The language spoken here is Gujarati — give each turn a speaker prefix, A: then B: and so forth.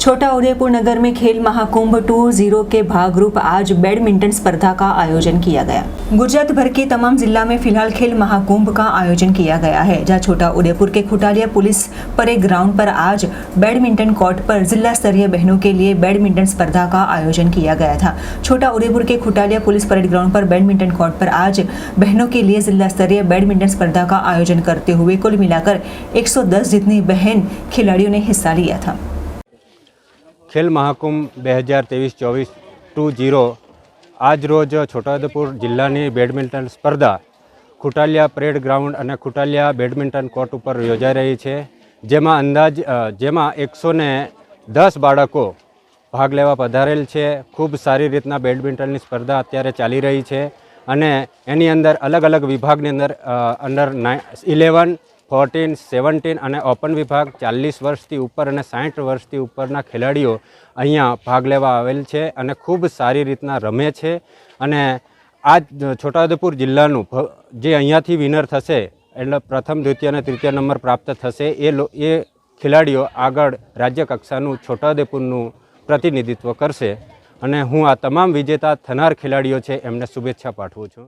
A: छोटा उदेपुर नगर में खेल महाकुंभ 2.0 के भागरूप आज बैडमिंटन स्पर्धा का आयोजन किया गया। गुजरात भर के तमाम जिला में फिलहाल खेल महाकुंभ का आयोजन किया गया है, जहां छोटा उदेपुर के खुटालिया पुलिस परेड ग्राउंड पर आज बैडमिंटन कोर्ट पर जिला स्तरीय बहनों के लिए बैडमिंटन स्पर्धा का आयोजन किया गया था। छोटा उदेपुर के खुटालिया पुलिस परेड ग्राउंड पर बैडमिंटन कोर्ट पर आज बहनों के लिए जिला स्तरीय बैडमिंटन स्पर्धा का आयोजन करते हुए कुल मिलाकर 110 जितनी बहन खिलाड़ियों ने हिस्सा लिया था।
B: खेल महाकुंभ 2023-24 2.0 आज रोज छोटाउदेपुर जिल्लाની બેડમિન્ટન સ્પર્ધા ખુટાલિયા પરેડ ગ્રાઉન્ડ અને ખુટાલિયા બેડમિન્ટન કોર્ટ ઉપર યોજાઈ રહી છે, જેમાં 110 બાળકો ભાગ લેવા પધારેલ છે। ખૂબ સારી રીતના બેડમિન્ટનની સ્પર્ધા અત્યારે ચાલી રહી છે અને એની અંદર અલગ અલગ વિભાગની અંદર 11, 14, 17 અને ઓપન વિભાગ 40 વર્ષથી ઉપર અને 60 વર્ષથી ઉપરના ખેલાડીઓ અહીંયા ભાગ લેવા આવેલ છે અને ખૂબ સારી રીતના રમે છે। અને આ છોટાઉદેપુર જિલ્લાનું જે અહીંયાથી વિનર થશે એટલે પ્રથમ, દ્વિતીય અને તૃતીય નંબર પ્રાપ્ત થશે એ ખેલાડીઓ આગળ રાજ્ય કક્ષાનું છોટાઉદેપુરનું પ્રતિનિધિત્વ કરશે અને હું આ તમામ વિજેતા થનાર ખેલાડીઓ છે એમને શુભેચ્છા પાઠવું છું।